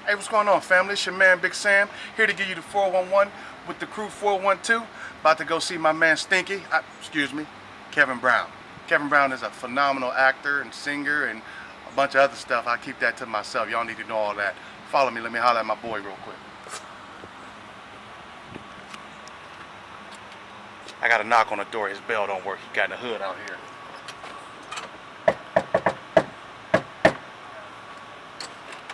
Hey, what's going on, family? It's your man, Big Sam, here to give you the 411 with the crew 412. About to go see my man Stinky, Kevin Brown. Kevin Brown is a phenomenal actor and singer and a bunch of other stuff. I keep that to myself. Y'all need to know all that. Follow me. Let me holler at my boy real quick. I got a knock on the door. His bell don't work. He got in the hood out here.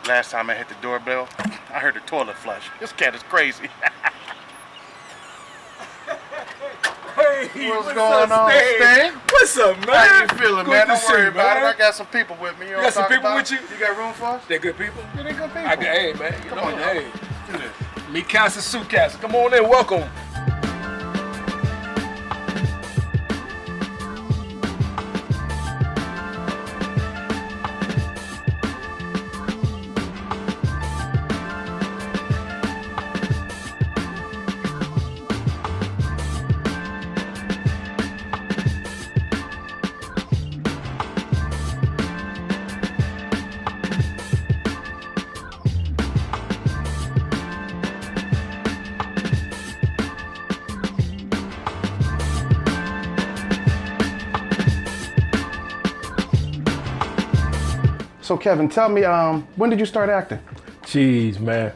Last time I hit the doorbell, I heard the toilet flush. This cat is crazy. Hey, what's going on, Stan? What's up, man? How you feeling, Good man? to Don't see worry you, about it. man. I got some people with me. You got some people with you? You got room for us? They good people? Yeah, they good people. Hey, man. You Come know, on, y'all. hey. Let's do this. Me, Casa, Sue Casa. Come on in. Welcome. So, Kevin, tell me, when did you start acting? Jeez, man.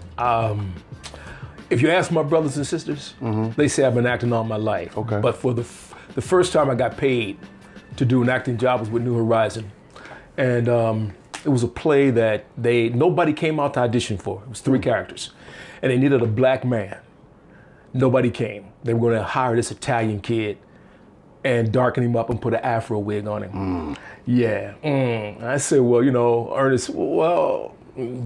If you ask my brothers and sisters, they say I've been acting all my life. Okay. But for the first time I got paid to do an acting job was with New Horizon. And it was a play that nobody came out to audition for. It was 3 characters. And they needed a black man. Nobody came. They were going to hire this Italian kid and darken him up and put an afro wig on him. Yeah. I said, well, Ernest, well,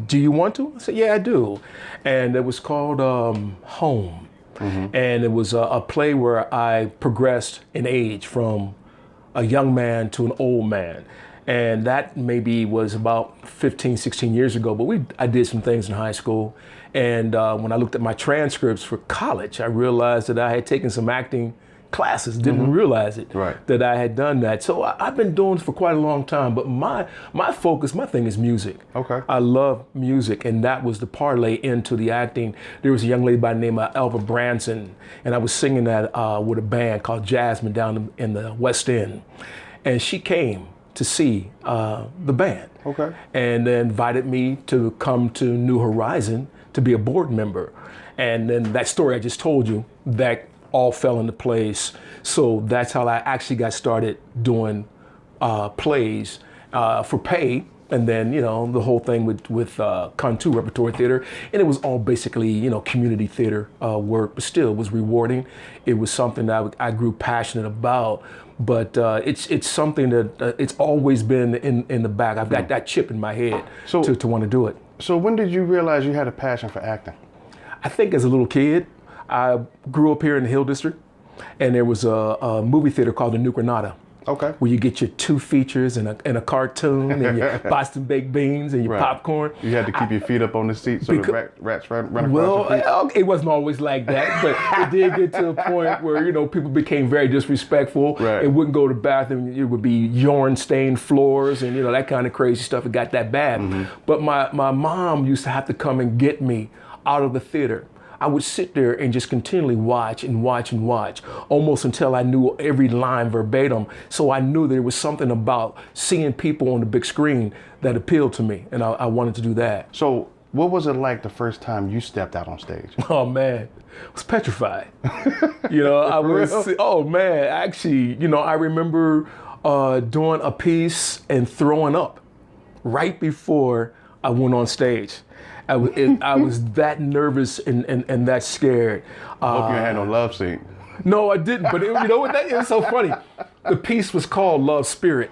do you want to? I said, yeah, I do. And it was called Home. And it was a play where I progressed in age from a young man to an old man. And that maybe was about 15, 16 years ago, but I did some things in high school. And when I looked at my transcripts for college, I realized that I had taken some acting classes, didn't realize it, that I had done that. So I've been doing this for quite a long time, but my focus, my thing is music. Okay. I love music, and that was the parlay into the acting. There was a young lady by the name of Elva Branson, and I was singing that with a band called Jasmine down in the West End. And she came to see the band. Okay. And then invited me to come to New Horizon to be a board member. And then that story I just told you, that all fell into place. So that's how I actually got started doing plays for pay. And then, the whole thing with Contour Repertory Theater. And it was all basically, community theater work, but still it was rewarding. It was something that I grew passionate about. But it's something that it's always been in the back. I've got that chip in my head to want to do it. So when did you realize you had a passion for acting? I think as a little kid, I grew up here in the Hill District, and there was a movie theater called the New Granada. Okay. Where you get your 2 features and a cartoon and your Boston baked beans and your popcorn. You had to keep your feet up on the seat so the rats run across your feet? Well, it wasn't always like that, but it did get to a point where, people became very disrespectful. Right. It wouldn't go to the bathroom. It would be yarn-stained floors and, that kind of crazy stuff. It got that bad. But my mom used to have to come and get me out of the theater. I would sit there and just continually watch and watch and watch, almost until I knew every line verbatim. So I knew there was something about seeing people on the big screen that appealed to me, and I wanted to do that. So what was it like the first time you stepped out on stage? Oh man, I was petrified. I was, oh man, actually, I remember doing a piece and throwing up right before I went on stage. I was that nervous and that scared. I hope you had no love scene. No, I didn't. But it was so funny. The piece was called Love Spirit.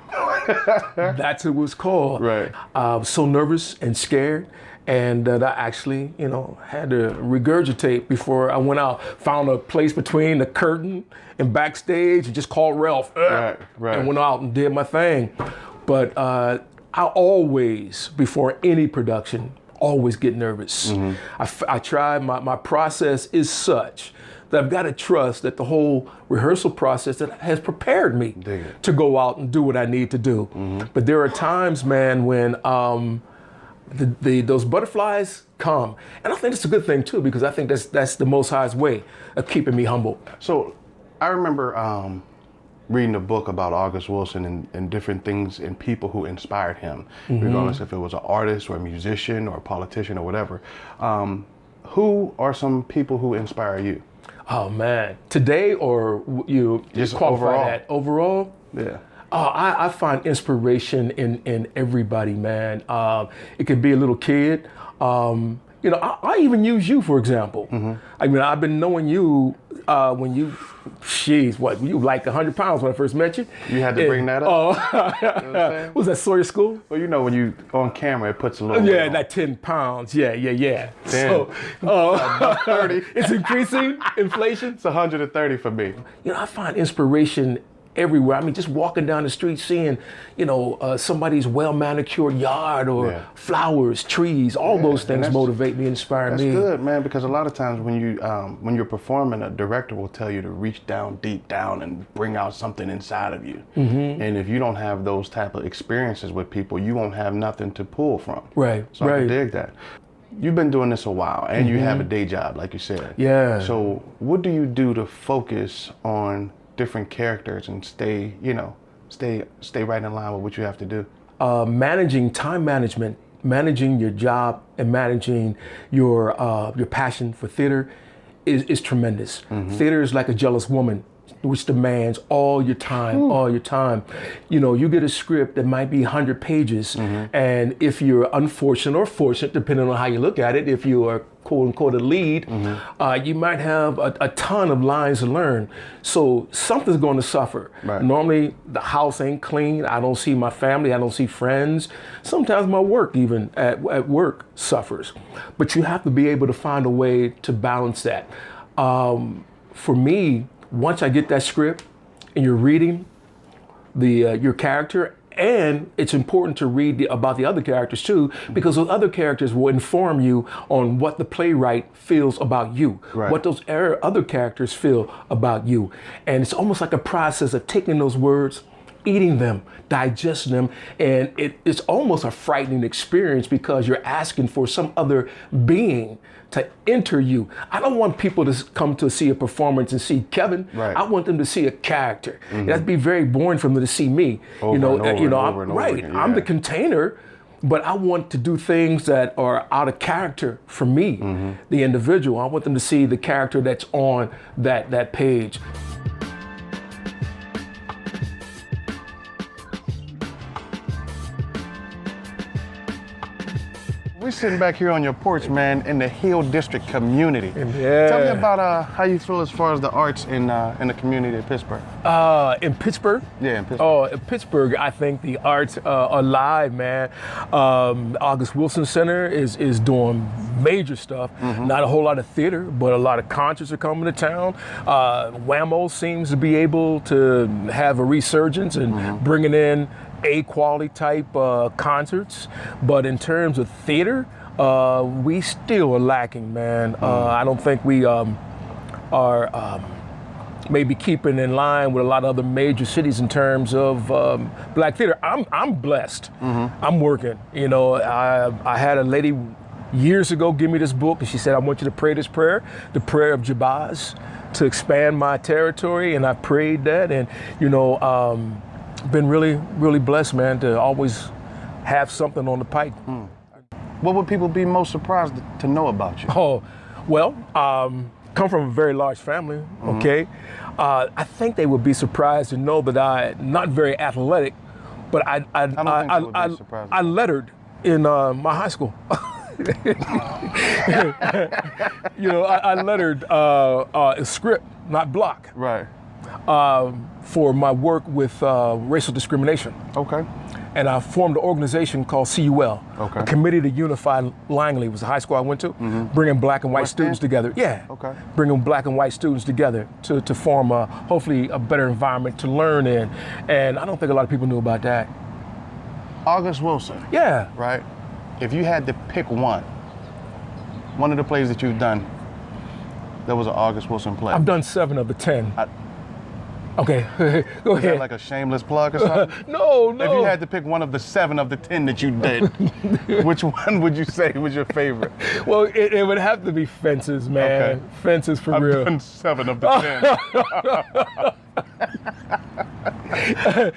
That's what it was called. Right. I was so nervous and scared, and that I actually, had to regurgitate before I went out. Found a place between the curtain and backstage, and just called Ralph. Right. And went out and did my thing. But I always, before any production, always get nervous. I try, my process is such that I've got to trust that the whole rehearsal process that has prepared me to go out and do what I need to do. But there are times, man, when those butterflies come, and I think it's a good thing too, because I think that's the Most High's way of keeping me humble. So I remember reading a book about August Wilson and different things and people who inspired him, regardless if it was an artist or a musician or a politician or whatever. Who are some people who inspire you? Oh man, today or you Just qualify overall. that overall? Yeah. Oh, I find inspiration in everybody, man. It could be a little kid. You know, I even use you, for example. I mean, I've been knowing you when you, you like 100 pounds when I first met you. You had to bring that up? Oh, You know what I'm saying? was that Sawyer School? Well, you know, when you on camera, it puts a little. Yeah, weight on. that 10 pounds. Yeah. Damn. So, 30. it's increasing, inflation. It's 130 for me. You know, I find inspiration everywhere. I mean, just walking down the street, seeing, somebody's well manicured yard or Yeah. flowers, trees, all those and things that's- motivate me, inspire That's me. good, man, because a lot of times when you're performing, a director will tell you to reach down deep down and bring out something inside of you. And if you don't have those type of experiences with people, you won't have nothing to pull from. Right, So I right. can dig that. You've been doing this a while, and you have a day job, like you said. Yeah. So what do you do to focus on different characters and stay right in line with what you have to do? Managing time management, managing your job, and managing your passion for theater is tremendous. Theater is like a jealous woman, which demands all your time, all your time. You know, you get a script that might be 100 pages, and if you're unfortunate or fortunate, depending on how you look at it, if you are quote unquote a lead, you might have a ton of lines to learn. So something's going to suffer. Right. Normally the house ain't clean. I don't see my family. I don't see friends. Sometimes my work, even at work, suffers. But you have to be able to find a way to balance that. For me, once I get that script and you're reading your character, and it's important to read about the other characters too, because those other characters will inform you on what the playwright feels about you, Right. what those other characters feel about you. And it's almost like a process of taking those words, eating them, digesting them, and it's almost a frightening experience because you're asking for some other being to enter you. I don't want people to come to see a performance and see Kevin. Right. I want them to see a character. That'd be very boring for them to see me. Over and over and over and over right. again, I'm yeah. the container, but I want to do things that are out of character for me, the individual. I want them to see the character that's on that page. We're sitting back here on your porch, man, in the Hill District community. Yeah. Tell me about how you feel as far as the arts in the community of Pittsburgh. In Pittsburgh? Yeah, in Pittsburgh. Oh, in Pittsburgh, I think the arts are alive, man. August Wilson Center is doing major stuff. Not a whole lot of theater, but a lot of concerts are coming to town. Whammo seems to be able to have a resurgence and bringing in A-quality type concerts. But in terms of theater, we still are lacking, man. I don't think we are maybe keeping in line with a lot of other major cities in terms of black theater. I'm blessed. I'm working. You know, I had a lady years ago give me this book, and she said, I want you to pray this prayer, the prayer of Jabaz, to expand my territory. And I prayed that, and been really, really blessed, man, to always have something on the pike. What would people be most surprised to know about you? Oh, well, come from a very large family, okay? I think they would be surprised to know that I'm not very athletic, but I lettered in my high school. I lettered a script, not block, Right. for my work with racial discrimination. Okay. And I formed an organization called CUL, Okay. a Committee to Unify Langley, was the high school I went to, bringing black and white West students End? together. Yeah, Okay. bringing black and white students together to form hopefully a better environment to learn in. And I don't think a lot of people knew about that. August Wilson, Yeah. right? If you had to pick one of the plays that you've done, that was an August Wilson play. I've done 7 of the 10. Okay, go Is that ahead. like a shameless plug or something? No, no. If you had to pick one of the 7 of the 10 that you did, which one would you say was your favorite? Well, it would have to be Fences, man. Okay. Fences for I've real. done 7 of the 10.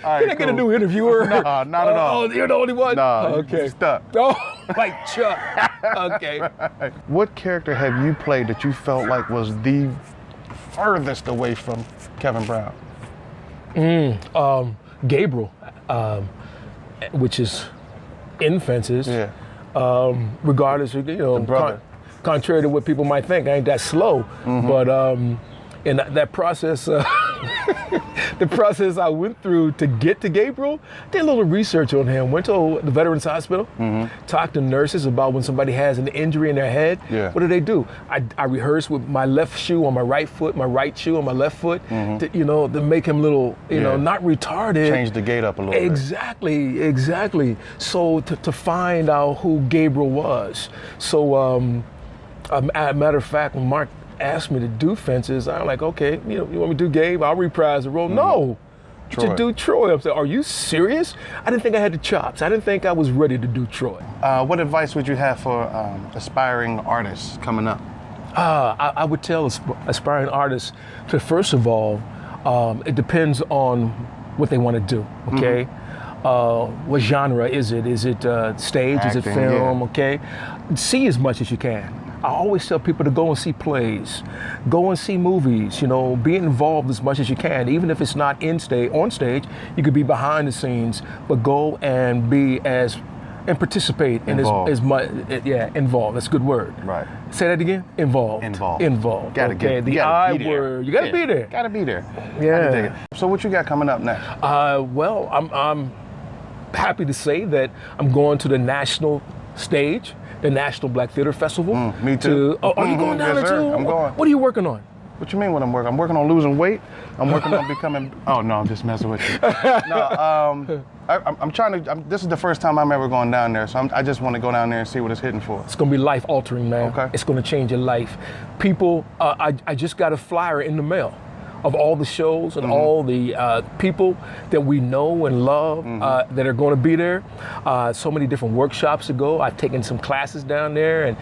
All Can I get a new interviewer? Nah, not at all. Oh, you're the only one? Nah, Okay. you stuck. Oh, like Chuck. Okay. What character have you played that you felt like was the furthest away from Kevin Brown? Gabriel, which is in Fences. Yeah. Regardless of, brother. contrary to what people might think, I ain't that slow. But in that process, the process I went through to get to Gabriel, did a little research on him. Went to the Veterans Hospital, talked to nurses about when somebody has an injury in their head. Yeah. What do? I rehearsed with my left shoe on my right foot, my right shoe on my left foot, to make him little, not retarded. Change the gait up a little bit. Exactly. So to find out who Gabriel was. So, as a matter of fact, when Mark asked me to do Fences, I'm like, okay, you want me to do Gabe? I'll reprise the role. No, Troy. to do Troy. I'm saying, are you serious? I didn't think I had the chops. I didn't think I was ready to do Troy. What advice would you have for aspiring artists coming up? I would tell aspiring artists to, first of all, it depends on what they want to do, okay? What genre is it? Is it stage? Is it Acting, film? yeah. Okay? See as much as you can. I always tell people to go and see plays, go and see movies, be involved as much as you can. Even if it's not on stage, you could be behind the scenes, but go and participate Involved. in as much, involved, that's a good word. Right. Say that again, involved. Involved. Gotta okay, get, the you gotta I be there. word, you gotta be there. Gotta be there. Yeah. I dig it. So what you got coming up next? Well, I'm happy to say that I'm going to the national stage, the National Black Theater Festival. Me too. Are you going down Yes, there sir. too? I'm going. What are you working on? What you mean what I'm working? I'm working on losing weight. I'm working on becoming. Oh no, I'm just messing with you. No, I'm trying to. This is the first time I'm ever going down there, so I just want to go down there and see what it's hitting for. It's gonna be life altering, man. Okay. It's gonna change your life. People, I just got a flyer in the mail of all the shows and all the people that we know and love that are going to be there. So many different workshops to go. I've taken some classes down there and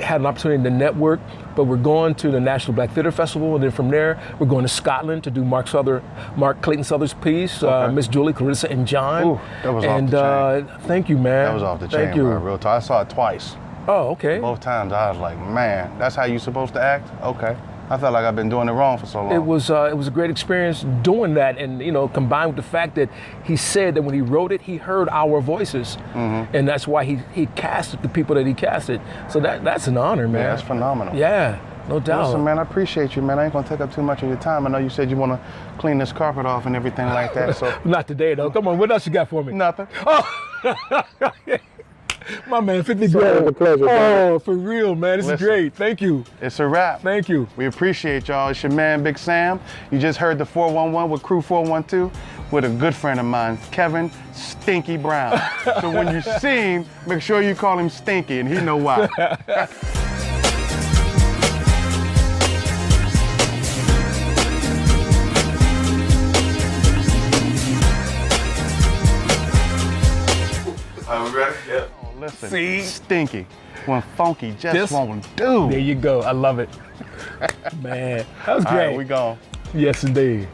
had an opportunity to network. But we're going to the National Black Theater Festival, and then from there we're going to Scotland to do Mark Clayton Souther's piece, Miss Julie, Clarissa, and John. Ooh, that was off the chain. Thank you, man. That was off the chain, Thank you. bro. Real talk. I saw it twice. Oh, okay. Both times I was like, man, that's how you supposed to act? Okay. I felt like I've been doing it wrong for so long. It was a great experience doing that, and combined with the fact that he said that when he wrote it, he heard our voices, and that's why he casted the people that he casted. So that's an honor, man. Yeah, that's phenomenal. Yeah, no doubt. Listen, man, I appreciate you, man. I ain't gonna take up too much of your time. I know you said you want to clean this carpet off and everything like that. So Not today, though. Come on, what else you got for me? nothing. My man, 50 grand. It was a pleasure, Oh, for real, man. This is Listen. great. Thank you. It's a wrap. Thank you. We appreciate y'all. It's your man, Big Sam. You just heard the 411 with Crew 412 with a good friend of mine, Kevin Stinky Brown. So when you see him, make sure you call him Stinky, and he know why. Are we ready? Yeah. Oh, listen, See? Stinky. When funky just This- won't do. There you go. I love it. Man, that was All great. right, we gone. Yes, indeed.